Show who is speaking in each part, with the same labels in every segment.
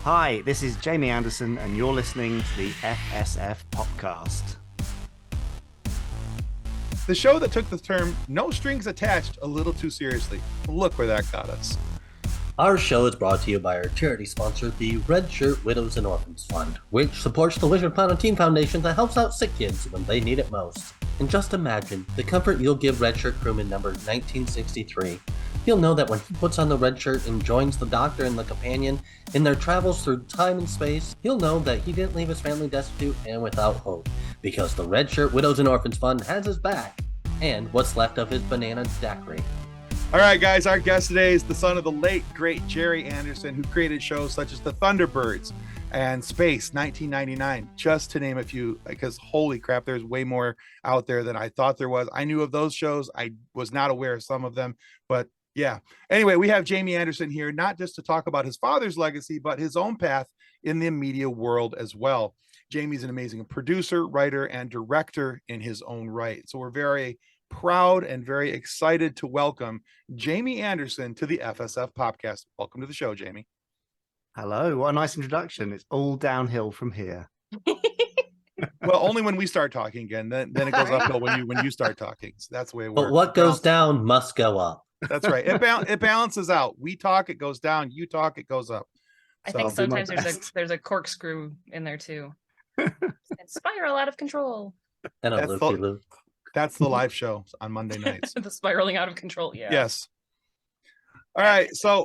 Speaker 1: Hi, this is Gerry Anderson, and you're listening to the FSF PopCast.
Speaker 2: The show that took the term "no strings attached" a little too seriously. Look where that got us.
Speaker 3: Our show is brought to you by our charity sponsor, the Red Shirt Widows and Orphans Fund, which supports the Wizard Planet Teen Foundation that helps out sick kids when they need it most. And just imagine the comfort you'll give Red Shirt crewman number 1963. You'll know that when he puts on the red shirt and joins the Doctor and the Companion in their travels through time and space, he'll know that he didn't leave his family destitute and without hope, because the Red Shirt Widows and Orphans Fund has his back, and what's left of his banana daiquiri.
Speaker 2: All right, guys, our guest today is the son of the late, great Gerry Anderson, who created shows such as the Thunderbirds and Space 1999, just to name a few, because holy crap, there's way more out there than I thought there was. I knew of those shows. I was not aware of some of them, but yeah. Anyway, we have Gerry Anderson here, not just to talk about his father's legacy, but his own path in the media world as well. Jamie's an amazing producer, writer, and director in his own right. So we're very proud and very excited to welcome Gerry Anderson to the FSF PopCast. Welcome to the show, Jamie.
Speaker 1: Hello, what a nice introduction. It's all downhill from here.
Speaker 2: Well, only when we start talking again. Then it goes uphill when you start talking. So that's the way it works.
Speaker 3: But what goes down must go up.
Speaker 2: That's right. It balances out. We talk, it goes down. You talk, it goes up.
Speaker 4: I think sometimes there's a corkscrew in there too. And spiral out of control.
Speaker 3: And a loop-de-loop.
Speaker 2: That's the live show on Monday nights.
Speaker 4: The spiraling out of control. Yeah.
Speaker 2: Yes. All right. So,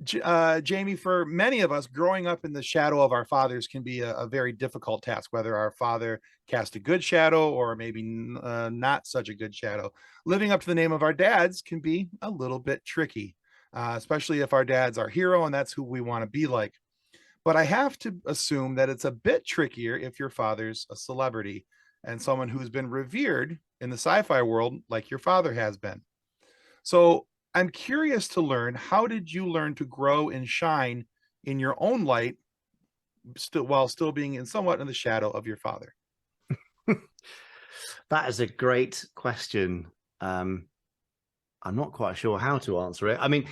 Speaker 2: Jamie, for many of us, growing up in the shadow of our fathers can be a very difficult task, whether our father cast a good shadow or maybe not such a good shadow. Living up to the name of our dads can be a little bit tricky, especially if our dad's our hero and that's who we want to be like. But I have to assume that it's a bit trickier if your father's a celebrity and someone who's been revered in the sci-fi world like your father has been. So I'm curious to learn, how did you learn to grow and shine in your own light while still being somewhat in the shadow of your father?
Speaker 1: That is a great question. I'm not quite sure how to answer it. I mean,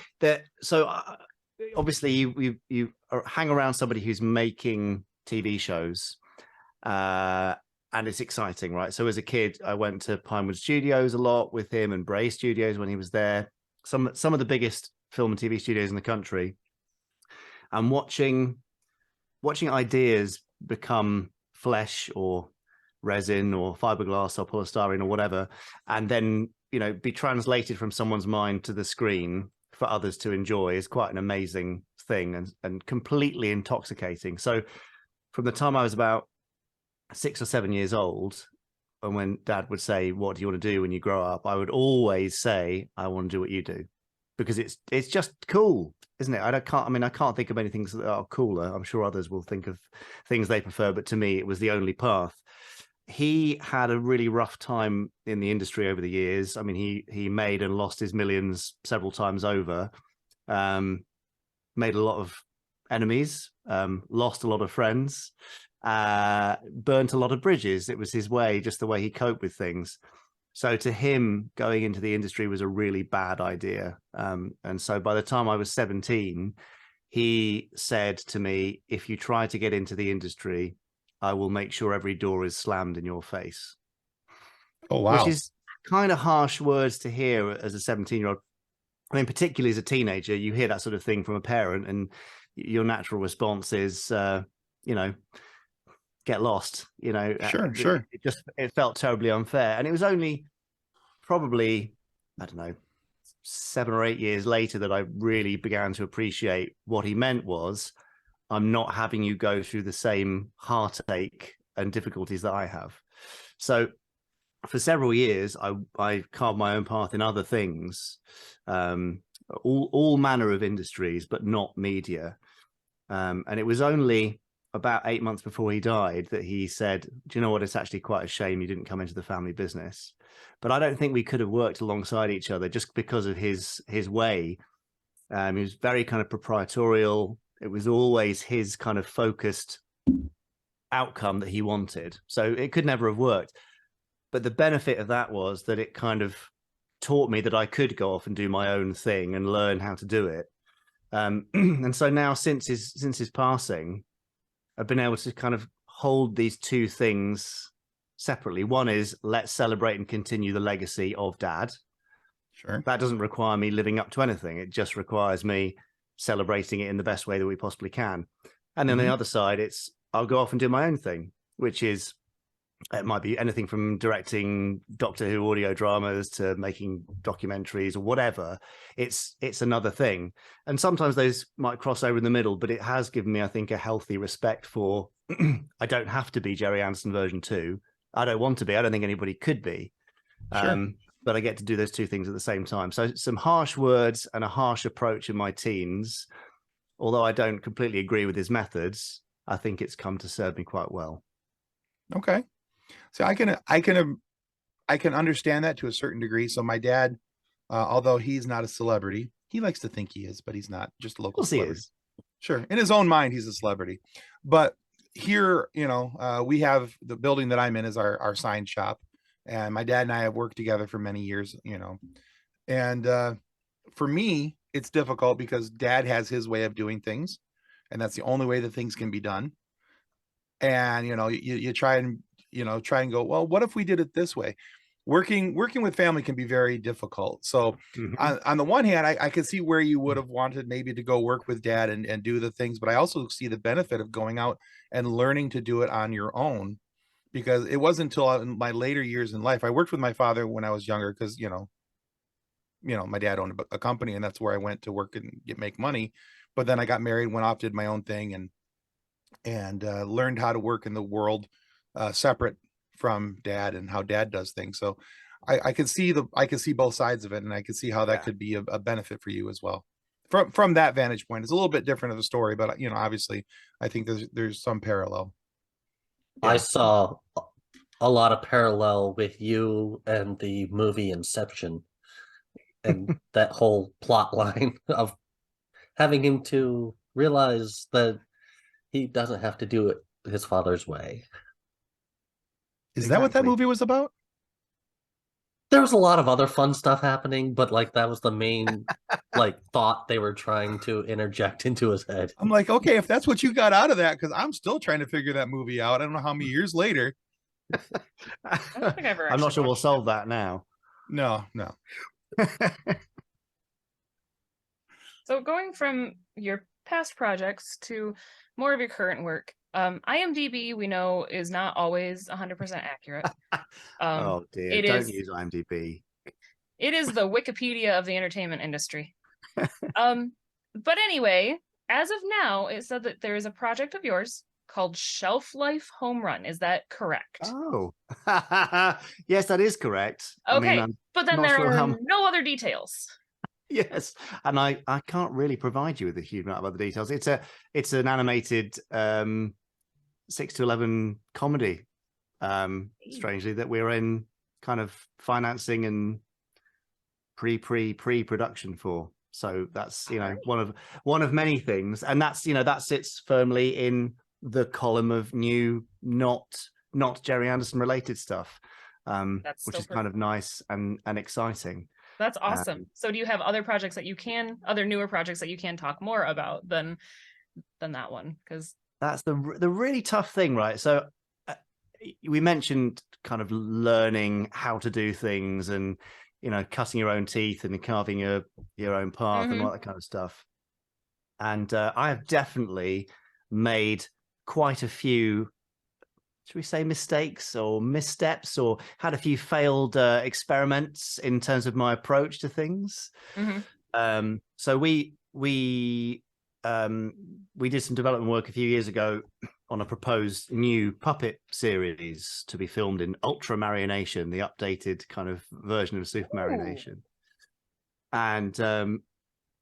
Speaker 1: obviously you hang around somebody who's making TV shows, and it's exciting, right? So as a kid, I went to Pinewood Studios a lot with him and Bray Studios when he was there. Some of the biggest film and TV studios in the country, and watching ideas become flesh or resin or fiberglass or polystyrene or whatever, and then be translated from someone's mind to the screen for others to enjoy is quite an amazing thing and completely intoxicating. So from the time I was about 6 or 7 years old, and when Dad would say, "What do you want to do when you grow up?" I would always say, "I want to do what you do," because it's just cool, isn't it? I can't think of many things that are cooler. I'm sure others will think of things they prefer, but to me, it was the only path. He had a really rough time in the industry over the years. I mean, he made and lost his millions several times over, made a lot of enemies, lost a lot of friends, burnt a lot of bridges. It was his way, just the way he coped with things. So to him, going into the industry was a really bad idea. And so by the time I was 17, he said to me, "If you try to get into the industry, I will make sure every door is slammed in your face."
Speaker 2: Oh, wow.
Speaker 1: Which is kind of harsh words to hear as a 17-year-old. I mean, particularly as a teenager, you hear that sort of thing from a parent and your natural response is, get lost,
Speaker 2: Sure.
Speaker 1: It felt terribly unfair. And it was only probably, I don't know, 7 or 8 years later that I really began to appreciate what he meant was, I'm not having you go through the same heartache and difficulties that I have. So for several years, I carved my own path in other things, all manner of industries, but not media. And it was only about 8 months before he died that he said, "Do you know what? It's actually quite a shame you didn't come into the family business." But I don't think we could have worked alongside each other just because of his way. He was very kind of proprietorial. It was always his kind of focused outcome that he wanted. So it could never have worked. But the benefit of that was that it kind of taught me that I could go off and do my own thing and learn how to do it. And so now since his passing, I've been able to kind of hold these two things separately. One is let's celebrate and continue the legacy of Dad.
Speaker 2: Sure.
Speaker 1: That doesn't require me living up to anything. It just requires me celebrating it in the best way that we possibly can. And then on the other side, it's I'll go off and do my own thing, which is it might be anything from directing Doctor Who audio dramas to making documentaries or whatever. It's another thing. And sometimes those might cross over in the middle, but it has given me, I think, a healthy respect for I don't have to be Gerry Anderson version 2. I don't want to be. I don't think anybody could be.
Speaker 2: Sure.
Speaker 1: But I get to do those two things at the same time. So some harsh words and a harsh approach in my teens, although I don't completely agree with his methods, I think it's come to serve me quite well.
Speaker 2: Okay. So I can understand that to a certain degree. So my dad, although he's not a celebrity, he likes to think he is, but he's not, just a local celebrity. He is. Sure. In his own mind, he's a celebrity. But here, we have the building that I'm in is our sign shop. And my dad and I have worked together for many years, and for me, it's difficult because Dad has his way of doing things, and that's the only way that things can be done. And, you try and go, well, what if we did it this way? Working with family can be very difficult. So on the one hand, I can see where you would have wanted maybe to go work with Dad and do the things, but I also see the benefit of going out and learning to do it on your own. Because it wasn't until in my later years in life, I worked with my father when I was younger because, my dad owned a company and that's where I went to work and make money. But then I got married, went off, did my own thing and learned how to work in the world separate from Dad and how Dad does things. So I can see both sides of it, and I can see how that could be a benefit for you as well. From that vantage point, it's a little bit different of a story, but obviously I think there's some parallel.
Speaker 3: I saw a lot of parallel with you and the movie Inception and that whole plot line of having him to realize that he doesn't have to do it his father's way.
Speaker 2: Is that what that movie was about?
Speaker 3: There was a lot of other fun stuff happening, but that was the main thought they were trying to interject into his head.
Speaker 2: I'm like, okay, if that's what you got out of that, because I'm still trying to figure that movie out. I don't know how many years later.
Speaker 4: I don't think I've ever
Speaker 1: I'm not sure we'll solve
Speaker 4: that.
Speaker 1: that now.
Speaker 2: No.
Speaker 4: So going from your past projects to more of your current work, IMDb, we know, is not always 100% accurate.
Speaker 1: Oh dear, don't use IMDb.
Speaker 4: It is the Wikipedia of the entertainment industry. But anyway, as of now, it said that there is a project of yours called Shelf Life Home Run. Is that correct?
Speaker 1: Oh, yes, that is correct.
Speaker 4: Okay, but then there are no other details.
Speaker 1: Yes, and I can't really provide you with a huge amount of other details. It's an animated 6 to 11 comedy, strangely, that we're in kind of financing and pre-production for. So that's one of many things, and that's that sits firmly in the column of new not Gerry Anderson related stuff, which is kind of nice and exciting.
Speaker 4: That's awesome. So do you have other projects that other newer projects that you can talk more about than that one? Because
Speaker 1: that's the really tough thing, right? So we mentioned kind of learning how to do things and cutting your own teeth and carving your own path and all that kind of stuff. And I have definitely made quite a few, should we say, mistakes or missteps, or had a few failed experiments in terms of my approach to things. So we did some development work a few years ago on a proposed new puppet series to be filmed in Ultra Marionation, the updated kind of version of Super Marionation. And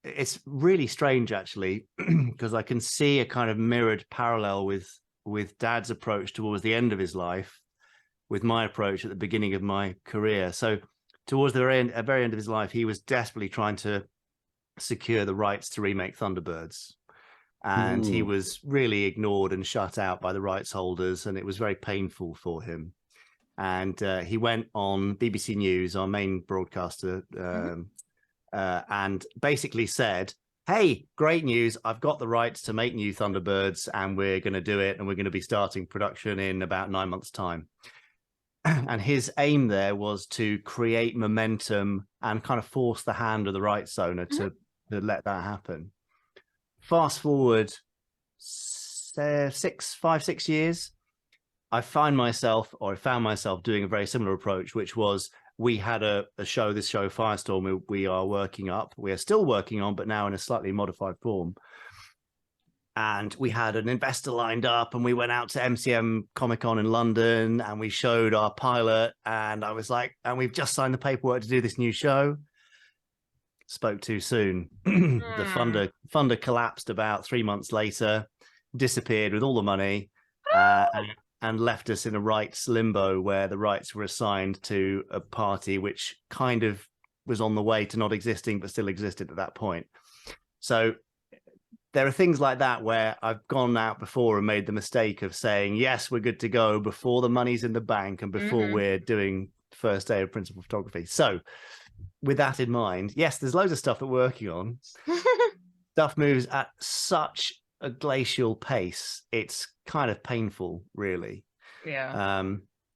Speaker 1: it's really strange, actually, because I can see a kind of mirrored parallel with Dad's approach towards the end of his life, with my approach at the beginning of my career. So towards the very end of his life, he was desperately trying to secure the rights to remake Thunderbirds. And he was really ignored and shut out by the rights holders, and it was very painful for him. And he went on BBC News, our main broadcaster, and basically said, hey, great news, I've got the rights to make new Thunderbirds and we're going to do it, and we're going to be starting production in about 9 months' time. And his aim there was to create momentum and kind of force the hand of the rights owner to let that happen. Fast forward 5-6 years, I found myself doing a very similar approach, which was we had this show Firestorm, we are still working on, but now in a slightly modified form. And we had an investor lined up, and we went out to MCM Comic-Con in London, and we showed our pilot, and I was like, and we've just signed the paperwork to do this new show. Spoke too soon. The funder collapsed about 3 months later, disappeared with all the money, and left us in a rights limbo where the rights were assigned to a party which kind of was on the way to not existing, but still existed at that point. So there are things like that where I've gone out before and made the mistake of saying, yes, we're good to go before the money's in the bank and before we're doing first day of principal photography. So with that in mind, yes, there's loads of stuff that we're working on. Stuff moves at such a glacial pace. It's kind of painful, really.
Speaker 4: Yeah.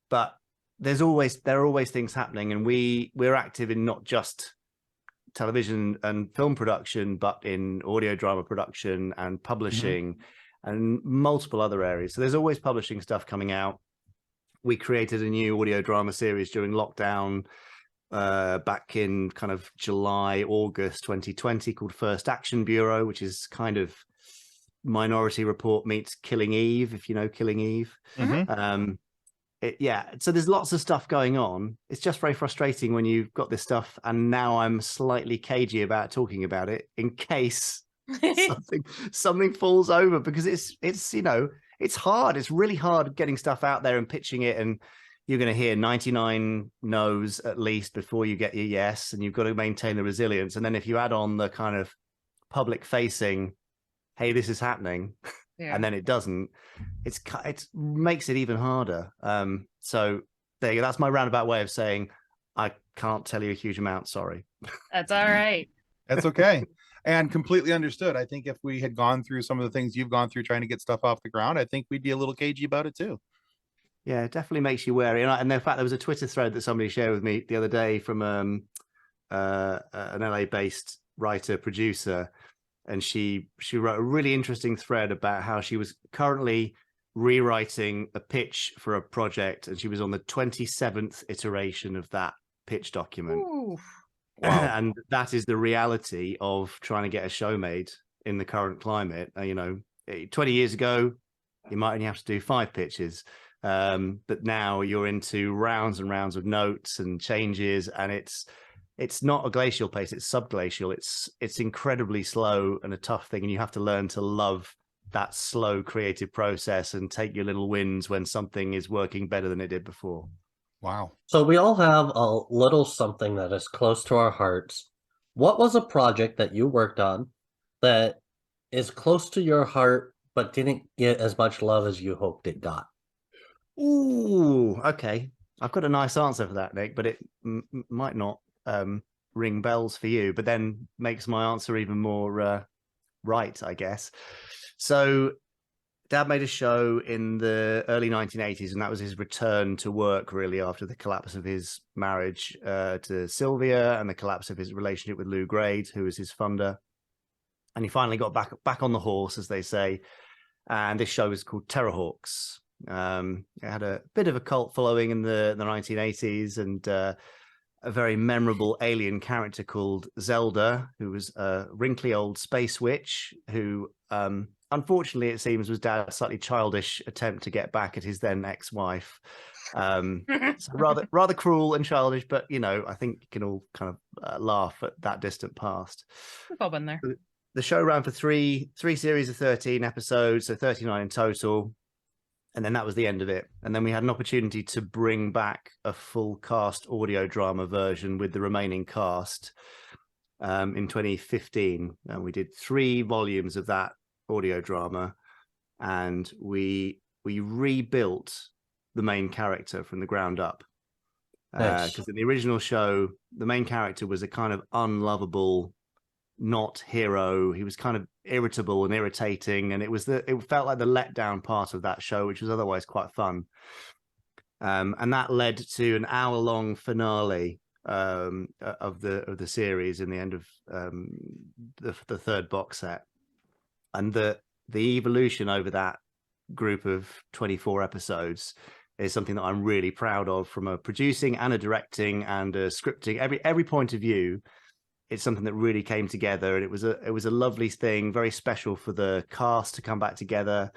Speaker 1: But there are always things happening, and we're active in not just television and film production, but in audio drama production and publishing and multiple other areas. So there's always publishing stuff coming out. We created a new audio drama series during lockdown back in kind of July, August 2020 called First Action Bureau, which is kind of Minority Report meets Killing Eve, if you know Killing Eve. So there's lots of stuff going on. It's just very frustrating when you've got this stuff, and now I'm slightly cagey about talking about it in case something falls over, because it's hard. It's really hard getting stuff out there and pitching it, and you're going to hear 99 no's at least before you get your yes, and you've got to maintain the resilience. And then if you add on the kind of public facing, hey, this is happening, and then it doesn't, it makes it even harder. So there you go. That's my roundabout way of saying I can't tell you a huge amount. Sorry.
Speaker 4: That's all right.
Speaker 2: That's okay. And completely understood. I think if we had gone through some of the things you've gone through trying to get stuff off the ground, I think we'd be a little cagey about it too.
Speaker 1: Yeah, it definitely makes you wary. And in fact, there was a Twitter thread that somebody shared with me the other day from an LA-based writer producer, and she wrote a really interesting thread about how she was currently rewriting a pitch for a project, and she was on the 27th iteration of that pitch document.
Speaker 4: Ooh.
Speaker 2: Wow.
Speaker 1: And that is the reality of trying to get a show made in the current climate. 20 years ago, you might only have to do 5 pitches. But now you're into rounds and rounds of notes and changes, and it's not a glacial pace, it's subglacial. It's incredibly slow and a tough thing, and you have to learn to love that slow creative process and take your little wins when something is working better than it did before.
Speaker 2: Wow.
Speaker 3: So we all have a little something that is close to our hearts. What was a project that you worked on that is close to your heart but didn't get as much love as you hoped it got?
Speaker 1: Ooh, okay. I've got a nice answer for that, Nick, but it might not ring bells for you, but then makes my answer even more right, I guess. So Dad made a show in the early 1980s, and that was his return to work, really, after the collapse of his marriage to Sylvia and the collapse of his relationship with Lou Grade, who was his funder. And he finally got back on the horse, as they say. And this show was called Terrorhawks. It had a bit of a cult following in the 1980s, and a very memorable alien character called Zelda, who was a wrinkly old space witch who, unfortunately, it seems, was Dad's slightly childish attempt to get back at his then ex-wife. So rather cruel and childish, but I think you can all kind of laugh at that distant past.
Speaker 4: We've all been there.
Speaker 1: The show ran for three series of 13 episodes, so 39 in total. And then that was the end of it. And then we had an opportunity to bring back a full cast audio drama version with the remaining cast in 2015. And we did 3 volumes of that audio drama. And we rebuilt the main character from the ground up. Because in the original show, the main character was a kind of unlovable not hero. He was kind of irritable and irritating, and it felt like the letdown part of that show, which was otherwise quite fun. And that led to an hour-long finale of the series in the end of the third box set, and the evolution over that group of 24 episodes is something that I'm really proud of, from a producing and a directing and a scripting, every point of view. It's something that really came together, and it was a lovely thing, very special for the cast to come back together.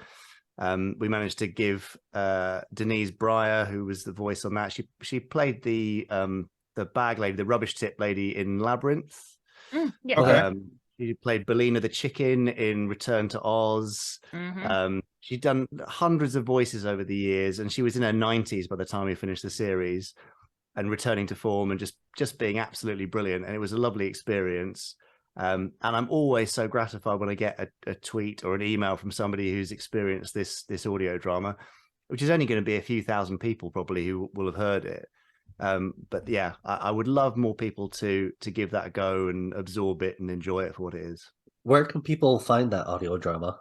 Speaker 1: We managed to give Denise Breyer, who was the voice on that, she played the bag lady, the rubbish tip lady in Labyrinth.
Speaker 4: Yeah.
Speaker 2: Okay.
Speaker 1: She played Belina the chicken in Return to Oz. She'd done hundreds of voices over the years, and she was in her 90s by the time we finished the series, and returning to form and just being absolutely brilliant. And it was a lovely experience. And I'm always so gratified when I get a tweet or an email from somebody who's experienced this audio drama, which is only going to be a few thousand people probably who will have heard it. But yeah, I would love more people to give that a go and absorb it and enjoy it for what it is.
Speaker 3: Where can people find that audio drama?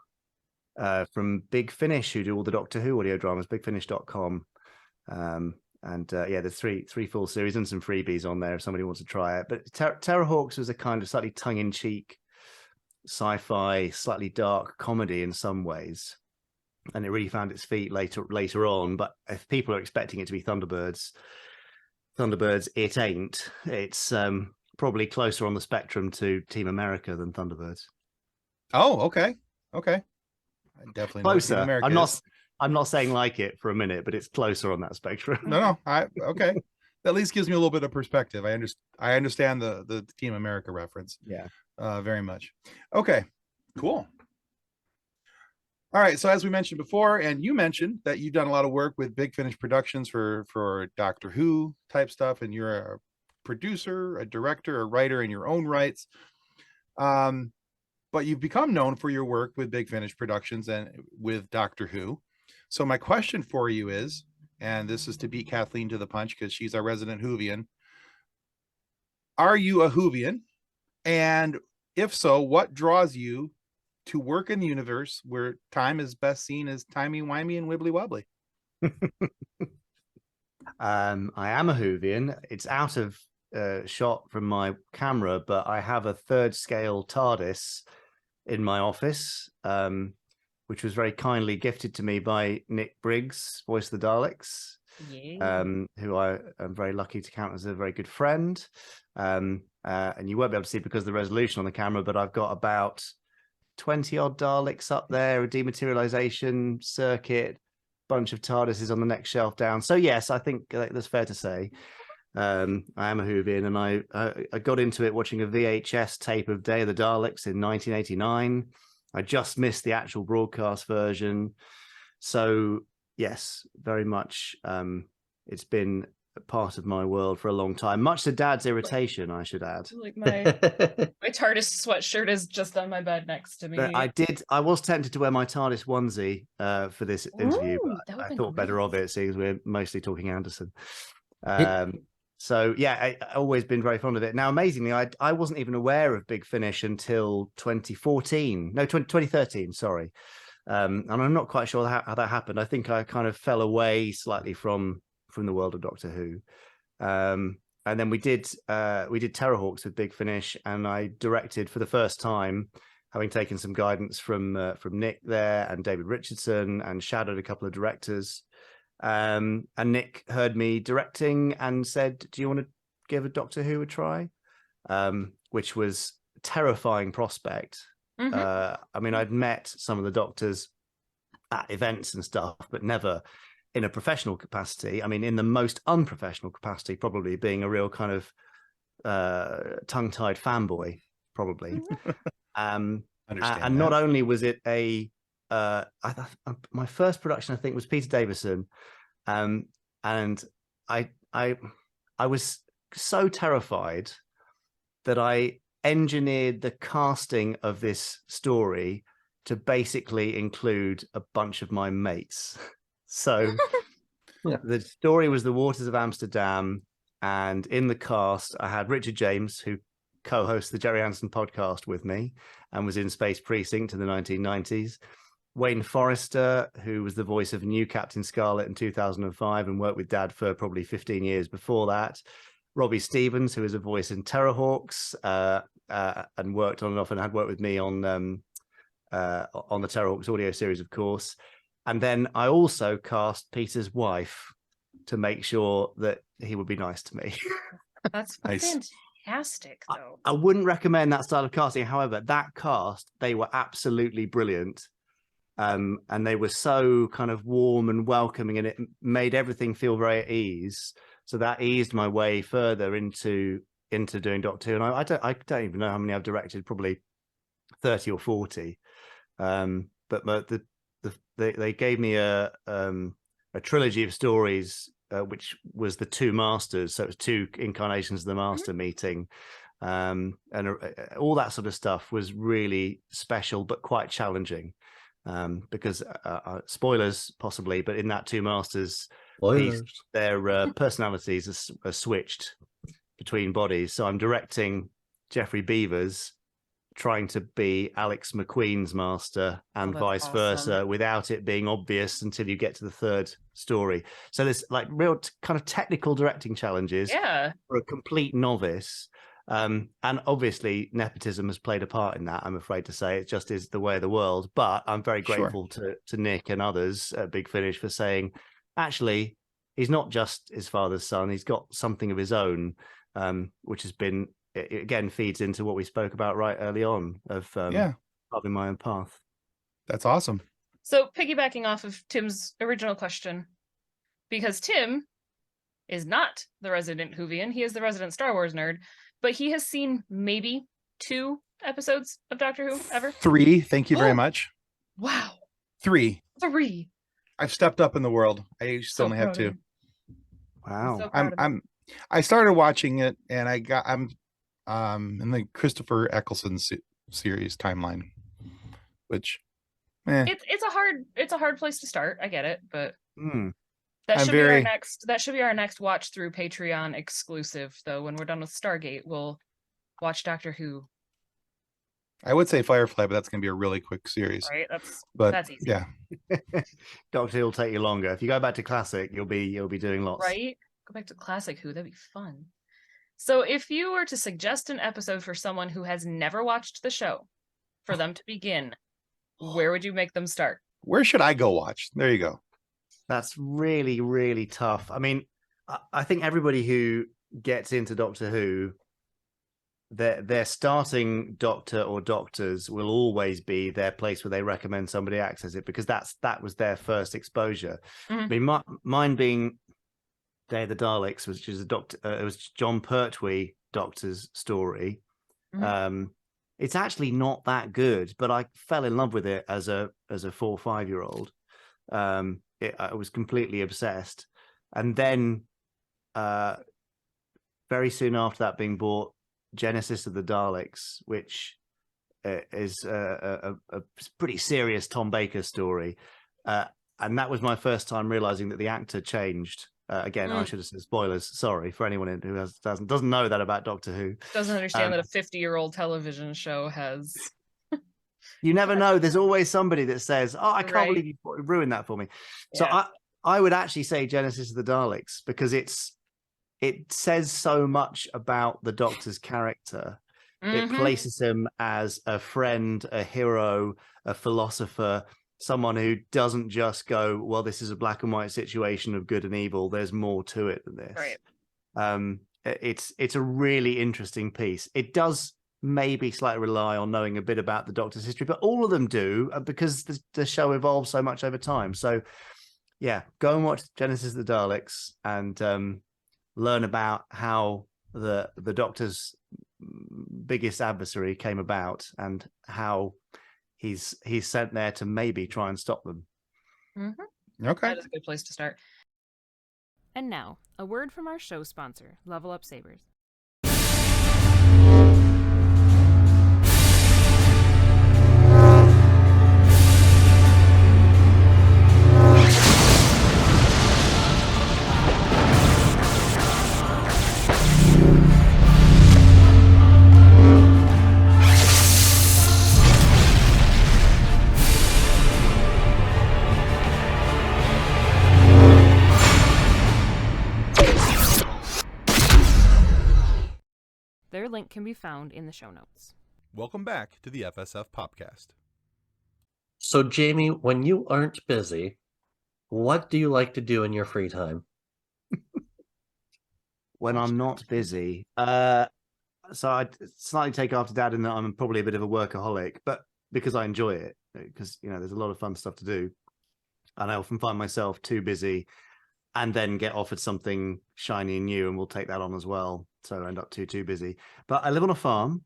Speaker 1: From Big Finish, who do all the Doctor Who audio dramas, bigfinish.com. And yeah, there's three full series and some freebies on there if somebody wants to try it. But Terrorhawks was a kind of slightly tongue-in-cheek sci-fi, slightly dark comedy in some ways, and it really found its feet later on. But if people are expecting it to be Thunderbirds, it ain't. It's probably closer on the spectrum to Team America than Thunderbirds.
Speaker 2: Oh, okay. I definitely know
Speaker 1: Closer.
Speaker 2: Team America
Speaker 1: I'm not saying like it for a minute, but it's closer on that spectrum.
Speaker 2: No, okay. That at least gives me a little bit of perspective. I understand the Team America reference.
Speaker 1: Yeah.
Speaker 2: Very much. Okay, cool. All right. So as we mentioned before, and you mentioned that you've done a lot of work with Big Finish Productions for Doctor Who type stuff, and you're a producer, a director, a writer in your own rights. But you've become known for your work with Big Finish Productions and with Doctor Who. So my question for you is, and this is to beat Kathleen to the punch because she's our resident Whovian. Are you a Whovian? And if so, what draws you to work in the universe where time is best seen as timey-wimey and wibbly-wobbly?
Speaker 1: I am a Whovian. It's out of shot from my camera, but I have a third scale TARDIS in my office, which was very kindly gifted to me by Nick Briggs, voice of the Daleks, who I am very lucky to count as a very good friend. And you won't be able to see it because of the resolution on the camera, but I've got about 20 odd Daleks up there, a dematerialization circuit, bunch of TARDISes on the next shelf down. So yes, I think that's fair to say. I am a Whovian, and I got into it watching a VHS tape of Day of the Daleks in 1989. I just missed the actual broadcast version. So yes, very much it's been a part of my world for a long time, much to Dad's irritation, I should add.
Speaker 4: Like my TARDIS sweatshirt is just on my bed next to me.
Speaker 1: I was tempted to wear my TARDIS onesie for this interview, but I thought better of it, seeing as we're mostly talking Anderson. So yeah, I always been very fond of it. Now, amazingly, I wasn't even aware of Big Finish until 2013, sorry. And I'm not quite sure how that happened. I think I kind of fell away slightly from the world of Doctor Who. And then we did Terrorhawks with Big Finish, and I directed for the first time, having taken some guidance from Nick there and David Richardson, and shadowed a couple of directors. And Nick heard me directing and said, "Do you want to give a Doctor Who a try?" Which was a terrifying prospect. I mean, I'd met some of the doctors at events and stuff, but never in a professional capacity. I mean, in the most unprofessional capacity, probably being a real kind of tongue-tied fanboy, probably. And not only was it my first production, I think, was Peter Davison, and I was so terrified that I engineered the casting of this story to basically include a bunch of my mates. So the story was The Waters of Amsterdam, and in the cast I had Richard James, who co-host the Gerry Anderson podcast with me and was in Space Precinct in the 1990s. Wayne Forrester, who was the voice of new Captain Scarlet in 2005 and worked with Dad for probably 15 years before that. Robbie Stevens, who is a voice in Terrorhawks and worked on and off and had worked with me on the Terrorhawks audio series, of course. And then I also cast Peter's wife to make sure that he would be nice to me.
Speaker 4: That's
Speaker 2: Nice.
Speaker 4: fantastic, though.
Speaker 1: I wouldn't recommend that style of casting. However, that cast, they were absolutely brilliant. And they were so kind of warm and welcoming, and it made everything feel very at ease. So that eased my way further into doing Doctor Who. And I don't even know how many I've directed, probably 30 or 40. But they gave me a trilogy of stories, which was the two masters. So it was two incarnations of the master meeting. And all that sort of stuff was really special, but quite challenging. Because spoilers possibly, but in that two masters, their personalities are switched between bodies. So I'm directing Jeffrey Beavers trying to be Alex McQueen's master and vice versa, without it being obvious until you get to the third story. So there's like real kind of technical directing challenges for a complete novice. And obviously nepotism has played a part in that, I'm afraid to say. It just is the way of the world. But I'm very grateful to Nick and others at Big Finish for saying, actually, he's not just his father's son. He's got something of his own, which has been, it again, feeds into what we spoke about right early on of carving my own path.
Speaker 2: That's awesome.
Speaker 4: So piggybacking off of Tim's original question, because Tim is not the resident Whovian, he is the resident Star Wars nerd, but he has seen maybe 2 episodes of Doctor Who ever?
Speaker 2: 3. Thank you very much.
Speaker 4: Wow.
Speaker 2: 3.
Speaker 4: 3.
Speaker 2: I've stepped up in the world. I used to only have 2.
Speaker 1: Wow.
Speaker 2: I started watching it, and I'm in the Christopher Eccleston series timeline, which
Speaker 4: it's a hard place to start. I get it, but that should be our next watch through Patreon exclusive, though. When we're done with Stargate, we'll watch Doctor Who.
Speaker 2: I would say Firefly, but that's going to be a really quick series.
Speaker 4: Right? That's easy.
Speaker 2: Yeah.
Speaker 1: Doctor Who will take you longer. If you go back to classic, you'll be doing lots.
Speaker 4: Right? Go back to classic Who. That'd be fun. So if you were to suggest an episode for someone who has never watched the show, for them to begin, where would you make them start?
Speaker 2: Where should I go watch? There you go.
Speaker 1: That's really, really tough. I mean, I think everybody who gets into Doctor Who, their starting doctor or doctors will always be their place where they recommend somebody access it, because that was their first exposure. I mean, mine being Day of the Daleks, which is it was John Pertwee Doctor's story. It's actually not that good, but I fell in love with it as a 4 or 5 year old. I was completely obsessed, and then very soon after that being bought, Genesis of the Daleks, which is a pretty serious Tom Baker story, and that was my first time realizing that the actor changed. Again, I should have said spoilers. Sorry for anyone who doesn't know that about Doctor Who.
Speaker 4: Doesn't understand that a 50-year-old television show has.
Speaker 1: You never know. There's always somebody that says, "Oh, I can't believe you ruined that for me." So I would actually say Genesis of the Daleks, because it says so much about the Doctor's character. It places him as a friend, a hero, a philosopher, someone who doesn't just go, well, this is a black and white situation of good and evil. There's more to it than this.
Speaker 4: Right.
Speaker 1: It's a really interesting piece. It does maybe slightly rely on knowing a bit about the Doctor's history, but all of them do, because the show evolves so much over time. So yeah, go and watch Genesis of the Daleks and learn about how the Doctor's biggest adversary came about and how he's sent there to maybe try and stop them.
Speaker 2: Okay.
Speaker 4: That is a good place to start.
Speaker 5: And now, a word from our show sponsor, Level Up Sabers. link can be found in the show notes.
Speaker 6: Welcome back to the FSF PopCast.
Speaker 3: So, Jamie, when you aren't busy, what do you like to do in your free time?
Speaker 1: When I'm not busy, so I slightly take after Dad in that I'm probably a bit of a workaholic, but because I enjoy it, because there's a lot of fun stuff to do, and I often find myself too busy, and then get offered something shiny and new, and we'll take that on as well. So I end up too busy. But I live on a farm,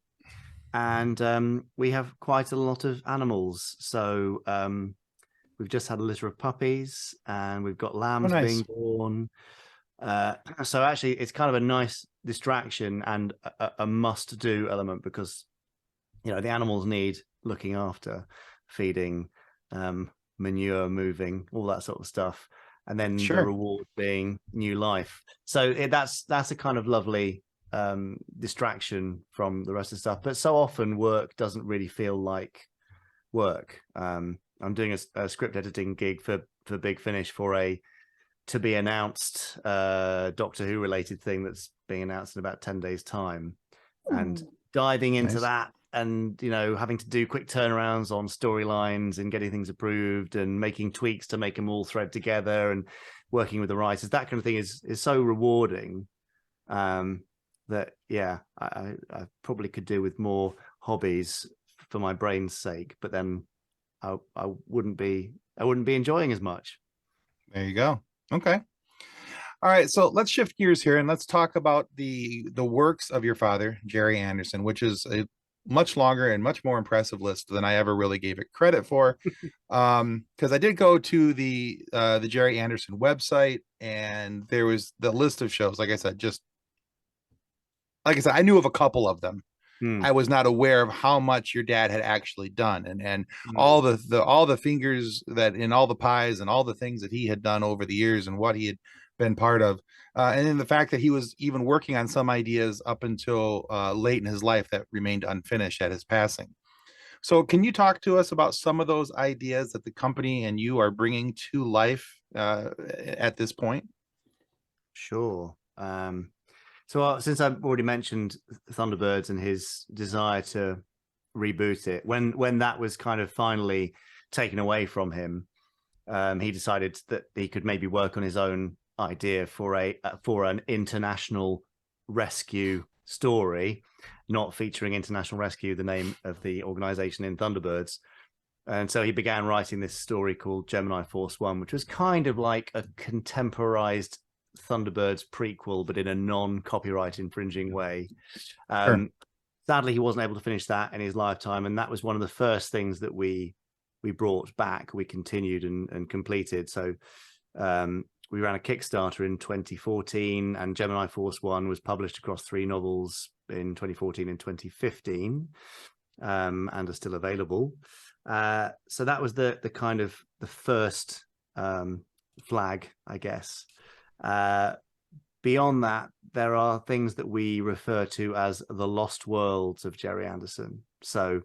Speaker 1: and we have quite a lot of animals. So we've just had a litter of puppies, and we've got lambs being born. So actually, it's kind of a nice distraction and a must-do element, because the animals need looking after, feeding, manure moving, all that sort of stuff, and then the reward being new life. So that's a kind of lovely distraction from the rest of the stuff. But so often work doesn't really feel like work. I'm doing a script editing gig for Big Finish for a to be announced Doctor Who related thing that's being announced in about 10 days time. And diving into that, and having to do quick turnarounds on storylines and getting things approved and making tweaks to make them all thread together, and working with the writers, that kind of thing is so rewarding, that I probably could do with more hobbies for my brain's sake, but then I wouldn't be enjoying as much.
Speaker 2: There you go. Okay. All right. So let's shift gears here and let's talk about the works of your father, Gerry Anderson, which is a much longer and much more impressive list than I ever really gave it credit for. Because I did go to the Gerry Anderson website, and there was the list of shows. Like I said, I knew of a couple of them. I was not aware of how much your dad had actually done, and all the fingers that in all the pies and all the things that he had done over the years and what he had been part of, and then the fact that he was even working on some ideas up until late in his life that remained unfinished at his passing. So can you talk to us about some of those ideas that the company and you are bringing to life at this point?
Speaker 1: Sure. So since I've already mentioned Thunderbirds and his desire to reboot it, when that was kind of finally taken away from him, he decided that he could maybe work on his own idea for an international rescue story, not featuring International Rescue, the name of the organization in Thunderbirds. And so he began writing this story called Gemini Force One, which was kind of like a contemporized Thunderbirds prequel, but in a non-copyright infringing way. Sadly, he wasn't able to finish that in his lifetime, and that was one of the first things that we brought back. We continued and completed. So we ran a Kickstarter in 2014, and Gemini Force One was published across 3 novels in 2014 and 2015, and are still available. So that was the kind of the first flag, I guess. Beyond that, there are things that we refer to as the lost worlds of Gerry Anderson. So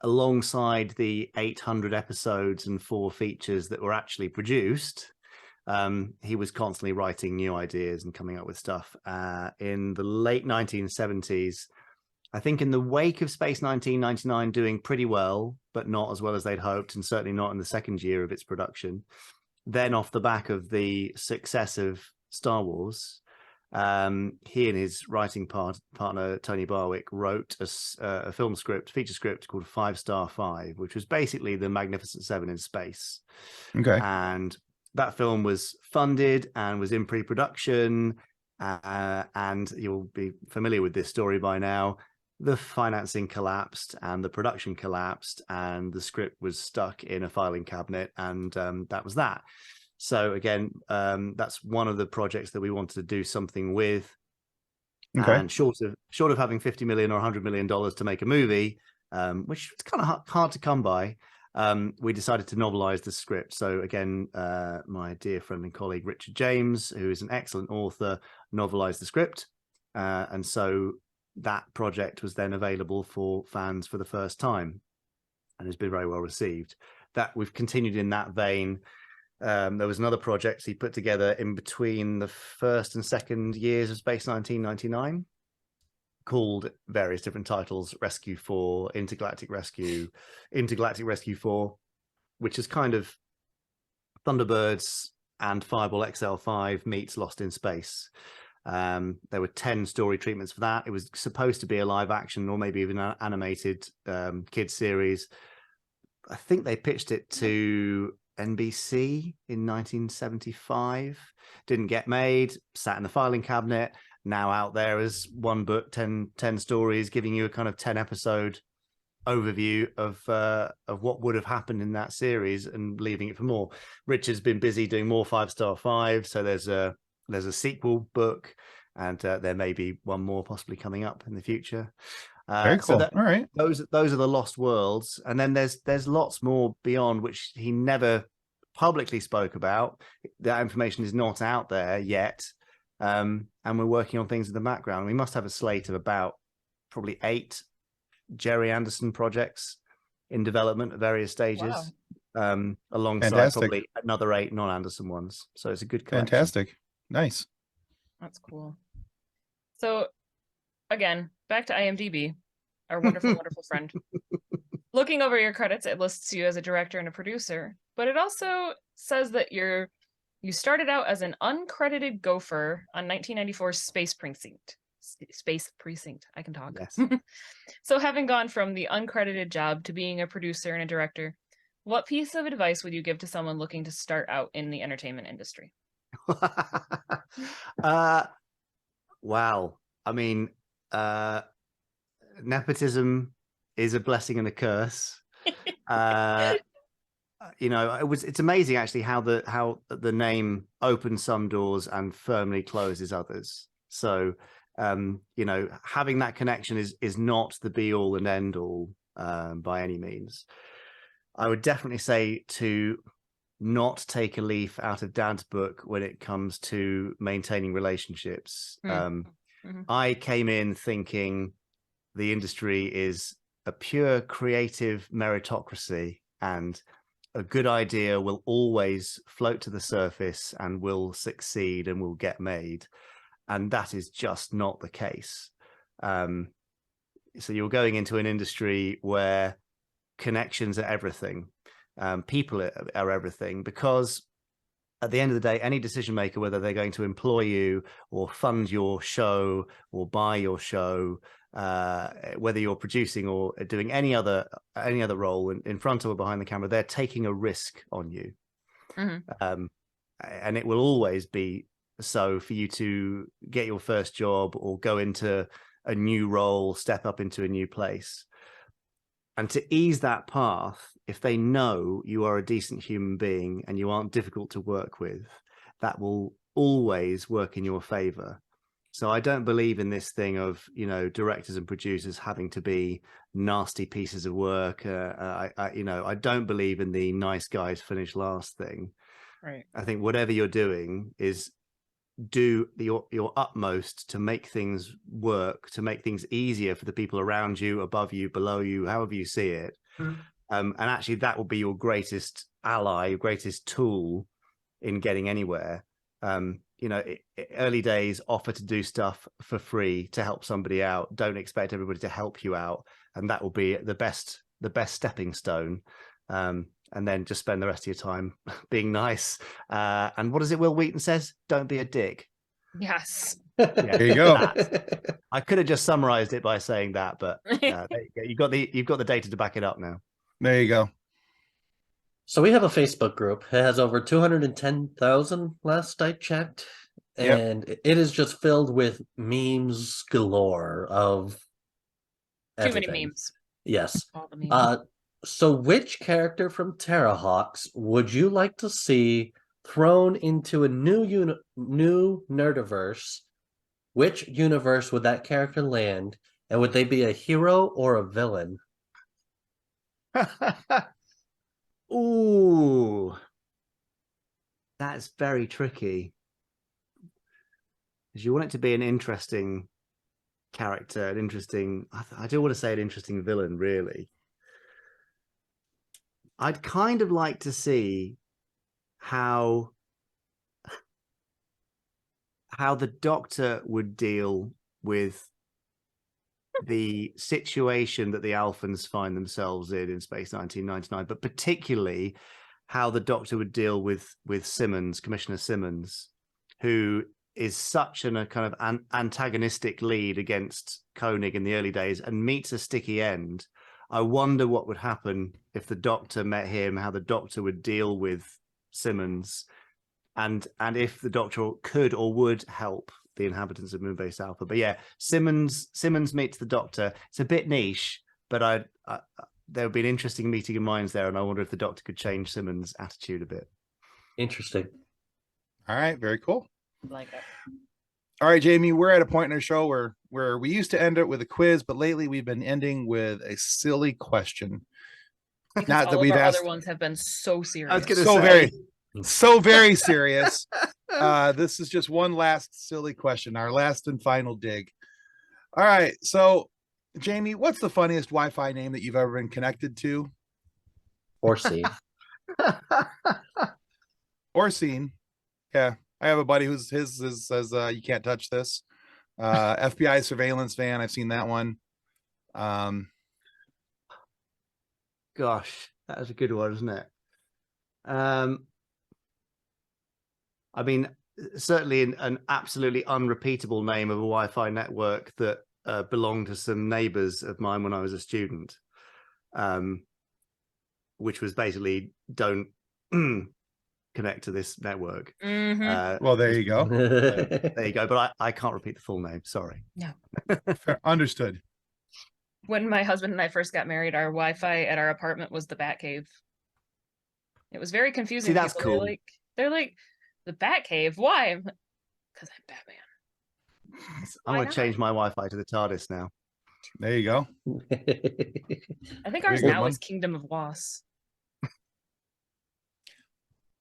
Speaker 1: alongside the 800 episodes and 4 features that were actually produced, he was constantly writing new ideas and coming up with stuff. In the late 1970s, I think in the wake of Space 1999 doing pretty well, but not as well as they'd hoped, and certainly not in the second year of its production. Then off the back of the success of Star Wars, he and his writing partner, Tony Barwick, wrote a film script, feature script called 5 Star 5, which was basically the Magnificent Seven in space.
Speaker 2: Okay.
Speaker 1: And that film was funded and was in pre-production. And you'll be familiar with this story by now. The financing collapsed and the production collapsed, and the script was stuck in a filing cabinet, and that was that. So again, that's one of the projects that we wanted to do something with. Okay. And short of having $50 million or $100 million to make a movie, which is kind of hard to come by, we decided to novelize the script. So again, my dear friend and colleague Richard James, who is an excellent author, novelized the script, and so that project was then available for fans for the first time, and has been very well received. That we've continued in that vein. There was another project he put together in between the first and second years of Space 1999, called various different titles: Rescue 4, Intergalactic Rescue 4, which is kind of Thunderbirds and Fireball XL5 meets Lost in Space. There were 10 story treatments for that. It was supposed to be a live action or maybe even an animated kids series. I think they pitched it to NBC in 1975. Didn't get made, sat in the filing cabinet. Now out there as one book, 10 stories, giving you a kind of 10 episode overview of what would have happened in that series and leaving it for more. Richard's been busy doing more 5-Star 5, so there's a sequel book, and there may be one more possibly coming up in the future.
Speaker 2: Very cool. All right,
Speaker 1: those are the lost worlds, and then there's lots more beyond which he never publicly spoke about. That information is not out there yet, and we're working on things in the background. We must have a slate of about probably 8 Gerry Anderson projects in development at various stages.
Speaker 4: Wow.
Speaker 1: Alongside
Speaker 2: Fantastic.
Speaker 1: probably another 8 non-Anderson ones. So it's a good collection.
Speaker 2: Fantastic. Nice.
Speaker 4: That's cool. So again, back to IMDb, our wonderful, wonderful friend. Looking over your credits, it lists you as a director and a producer, but it also says that you started out as an uncredited gopher on 1994's Space Precinct. I can talk.
Speaker 1: Yes.
Speaker 4: So having gone from the uncredited job to being a producer and a director, what piece of advice would you give to someone looking to start out in the entertainment industry?
Speaker 1: Wow. I mean, nepotism is a blessing and a curse. It's amazing actually how the name opens some doors and firmly closes others. So having that connection is not the be all and end all by any means. I would definitely say to not take a leaf out of Dad's book when it comes to maintaining relationships. I came in thinking the industry is a pure creative meritocracy, and a good idea will always float to the surface and will succeed and will get made. And that is just not the case. So you're going into an industry where connections are everything. People are everything, because at the end of the day, any decision maker, whether they're going to employ you or fund your show or buy your show, whether you're producing or doing any other role in front or behind the camera, they're taking a risk on you. And it will always be so for you to get your first job or go into a new role, step up into a new place. And to ease that path, if they know you are a decent human being and you aren't difficult to work with, that will always work in your favor. So I don't believe in this thing of, directors and producers having to be nasty pieces of work. I don't believe in the nice guys finish last thing.
Speaker 4: Right.
Speaker 1: I think whatever you're doing is do your utmost to make things work, to make things easier for the people around you, above you, below you, however you see it. And actually that will be your greatest ally, your greatest tool in getting anywhere. Early days, offer to do stuff for free to help somebody out. Don't expect everybody to help you out, and that will be the best stepping stone. And then just spend the rest of your time being nice. And what is it Will Wheaton says? Don't be a dick.
Speaker 4: Yes.
Speaker 1: Yeah,
Speaker 2: There you go.
Speaker 1: I could have just summarized it by saying that, but there you go. You've got the data to back it up now.
Speaker 2: There you go.
Speaker 3: So we have a Facebook group. It has over 210,000 last I checked. And it is just filled with memes galore of everything.
Speaker 4: Too many memes.
Speaker 3: Yes.
Speaker 4: All the memes.
Speaker 3: So which character from Terrahawks would you like to see thrown into a new nerdiverse? Which universe would that character land? And would they be a hero or a villain?
Speaker 1: Ooh, that's very tricky. Because you want it to be an interesting character, I do want to say an interesting villain, really. I'd kind of like to see how the Doctor would deal with the situation that the Alphans find themselves in Space 1999, but particularly how the Doctor would deal with Simmons, Commissioner Simmons, who is such a kind of antagonistic lead against Koenig in the early days and meets a sticky end. I wonder what would happen if the Doctor met him, how the Doctor would deal with Simmons, and if the Doctor could or would help the inhabitants of Moonbase Alpha. But yeah, Simmons meets the Doctor. It's a bit niche, but there would be an interesting meeting of minds there, and I wonder if the Doctor could change Simmons' attitude a bit.
Speaker 3: Interesting.
Speaker 2: All right, very cool.
Speaker 4: Like it.
Speaker 2: All right, Jamie, we're at a point in our show where we used to end it with a quiz, but lately we've been ending with a silly question.
Speaker 4: Because
Speaker 2: Not
Speaker 4: all
Speaker 2: that
Speaker 4: of
Speaker 2: we've
Speaker 4: our
Speaker 2: asked.
Speaker 4: other ones have been so serious.
Speaker 1: I was gonna
Speaker 2: So
Speaker 1: say.
Speaker 2: very serious. This is just one last silly question, our last and final dig. All right, so Jamie, what's the funniest Wi-Fi name that you've ever been connected to
Speaker 3: Or C.
Speaker 2: or seen? Yeah, I have a buddy who's says you can't touch this. FBI surveillance van, I've seen that one.
Speaker 1: Gosh, that was a good one, isn't it? I mean, certainly an absolutely unrepeatable name of a Wi-Fi network that belonged to some neighbors of mine when I was a student, which was basically don't connect to this network.
Speaker 2: Well, there you go.
Speaker 1: There you go. But I can't repeat the full name. Sorry.
Speaker 4: No.
Speaker 2: Fair. Understood.
Speaker 4: When my husband and I first got married, our Wi-Fi at our apartment was the Batcave. It was very confusing.
Speaker 1: See, that's
Speaker 4: People,
Speaker 1: cool.
Speaker 4: They're like, the Batcave? Why? Because I'm Batman.
Speaker 1: I'm going to change my Wi-Fi to the TARDIS now.
Speaker 2: There you go.
Speaker 4: I think ours
Speaker 2: good
Speaker 4: now
Speaker 2: one.
Speaker 4: is Kingdom of Was.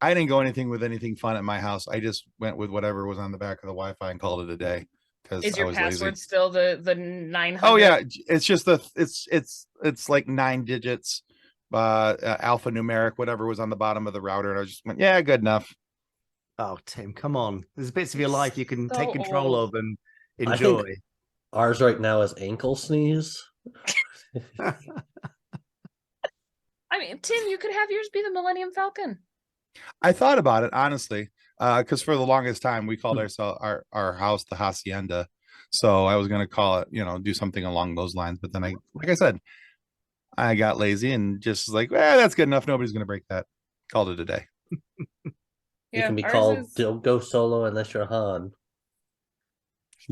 Speaker 2: I didn't go with anything fun at my house. I just went with whatever was on the back of the Wi-Fi and called it a day because
Speaker 4: Is
Speaker 2: I
Speaker 4: your
Speaker 2: was
Speaker 4: password
Speaker 2: lazy.
Speaker 4: still the 900?
Speaker 2: Oh yeah, it's just it's like 9 digits, alphanumeric, whatever was on the bottom of the router, and I just went, yeah, good enough.
Speaker 1: Oh, Tim, come on. There's bits of your life you can
Speaker 4: So
Speaker 1: take control
Speaker 4: old.
Speaker 1: of and
Speaker 3: I
Speaker 1: enjoy.
Speaker 3: think ours right now is ankle sneeze.
Speaker 4: I mean, Tim, you could have yours be the Millennium Falcon.
Speaker 2: I thought about it honestly, because for the longest time we called our house the Hacienda, so I was going to call it, do something along those lines. But then like I said, I got lazy and just like, that's good enough. Nobody's going to break that. Called it a day.
Speaker 3: You can be
Speaker 4: ours
Speaker 3: called
Speaker 4: is-
Speaker 3: Don't Go Solo unless you're Han.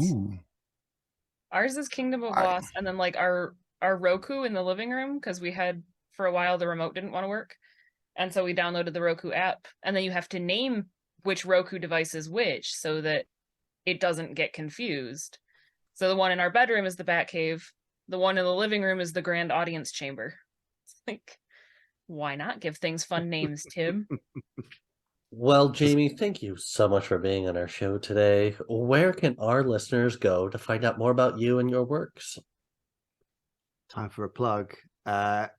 Speaker 2: Ooh.
Speaker 4: Ours is Kingdom of
Speaker 2: I-
Speaker 4: Was, and then like our Roku in the living room, because we had for a while the remote didn't want to work, and so we downloaded the Roku app, and then you have to name which Roku device is which so that it doesn't get confused. So the one in our bedroom is the Batcave. The one in the living room is the Grand Audience Chamber. It's like, why not give things fun names, Tim?
Speaker 3: Well, Jamie, thank you so much for being on our show today. Where can our listeners go to find out more about you and your works?
Speaker 1: Time for a plug.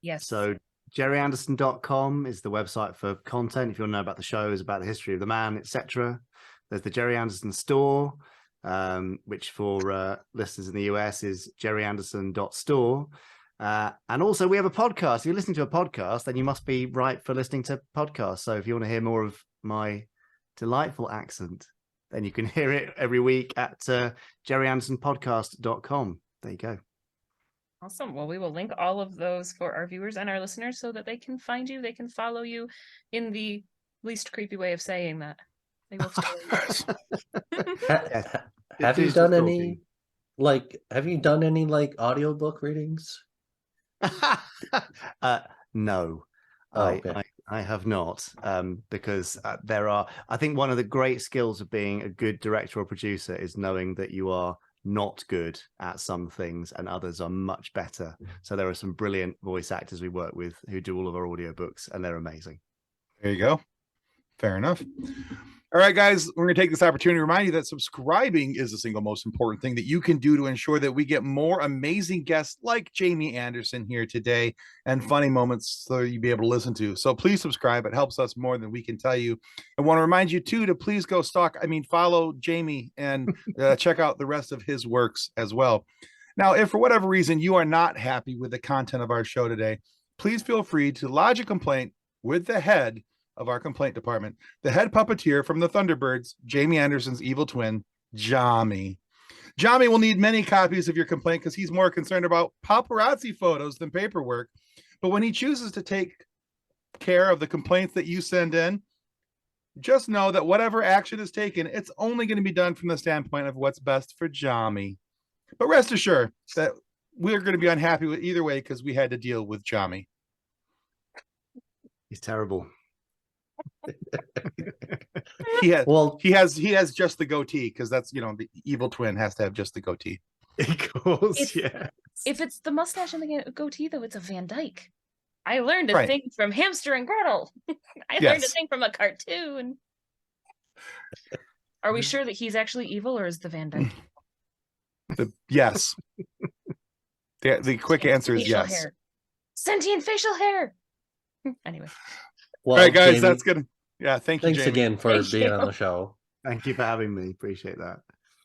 Speaker 4: Yes.
Speaker 1: So GerryAnderson.com is the website for content. If you want to know about the shows, about the history of the man, etc. There's the GerryAnderson.store, which for listeners in the US is GerryAnderson.store. And also we have a podcast. If you're listening to a podcast, then you must be right for listening to podcasts. So if you want to hear more of my delightful accent, then you can hear it every week at GerryAndersonPodcast.com. There you go.
Speaker 4: Awesome. Well, we will link all of those for our viewers and our listeners so that they can find you. They can follow you in the least creepy way of saying that. They will follow you.
Speaker 3: Have you
Speaker 1: Digital
Speaker 3: done any audiobook readings?
Speaker 1: No.
Speaker 3: Oh, okay.
Speaker 1: I have not, because I think one of the great skills of being a good director or producer is knowing that you are not good at some things and others are much better. So there are some brilliant voice actors we work with who do all of our audiobooks, and they're amazing.
Speaker 2: There you go. Fair enough. All right, guys, we're going to take this opportunity to remind you that subscribing is the single most important thing that you can do to ensure that we get more amazing guests like Jamie Anderson here today and funny moments so you'll be able to listen to. So please subscribe. It helps us more than we can tell you. I want to remind you, too, to please go follow Jamie and check out the rest of his works as well. Now, if for whatever reason you are not happy with the content of our show today, please feel free to lodge a complaint with the head of our complaint department, the head puppeteer from the Thunderbirds, Gerry Anderson's evil twin, Jami. Jami will need many copies of your complaint because he's more concerned about paparazzi photos than paperwork. But when he chooses to take care of the complaints that you send in, just know that whatever action is taken, it's only going to be done from the standpoint of what's best for Jami. But rest assured that we're going to be unhappy with either way because we had to deal with Jami.
Speaker 1: He's terrible.
Speaker 2: He has just the goatee because that's, the evil twin has to have just the goatee.
Speaker 1: Of course, yeah.
Speaker 4: If it's the mustache and the goatee, though, it's a Van Dyke. I learned a thing from Hamster and Gretel. I learned a thing from a cartoon. Are we sure that he's actually evil, or is the Van Dyke?
Speaker 2: Yes. The quick answer is yes.
Speaker 4: Hair. Sentient facial hair. Anyway.
Speaker 2: Well, all right, guys,
Speaker 3: Jamie,
Speaker 2: that's good. Yeah, thanks
Speaker 3: Jamie.
Speaker 2: again
Speaker 3: for being on the show.
Speaker 1: Thank you for having me. Appreciate that.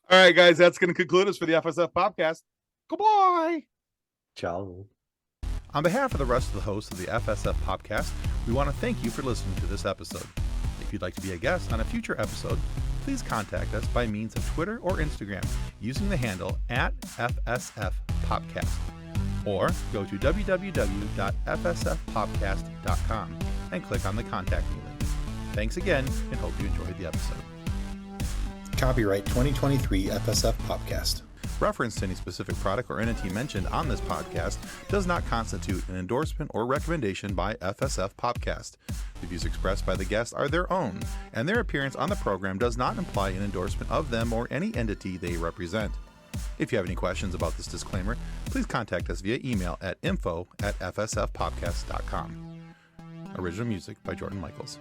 Speaker 2: All right, guys, that's going to conclude us for the FSF PopCast. Goodbye.
Speaker 3: Ciao.
Speaker 6: On behalf of the rest of the hosts of the FSF PopCast, we want to thank you for listening to this episode. If you'd like to be a guest on a future episode, please contact us by means of Twitter or Instagram using the handle @FSF PopCast, or go to www.fsfpopcast.com and click on the Contact Me link. Thanks again, and hope you enjoyed the episode.
Speaker 7: Copyright 2023 FSF PopCast.
Speaker 6: Reference to any specific product or entity mentioned on this podcast does not constitute an endorsement or recommendation by FSF PopCast. The views expressed by the guests are their own, and their appearance on the program does not imply an endorsement of them or any entity they represent. If you have any questions about this disclaimer, please contact us via email at info@fsfpopcast.com. Original music by Jordan Michaels.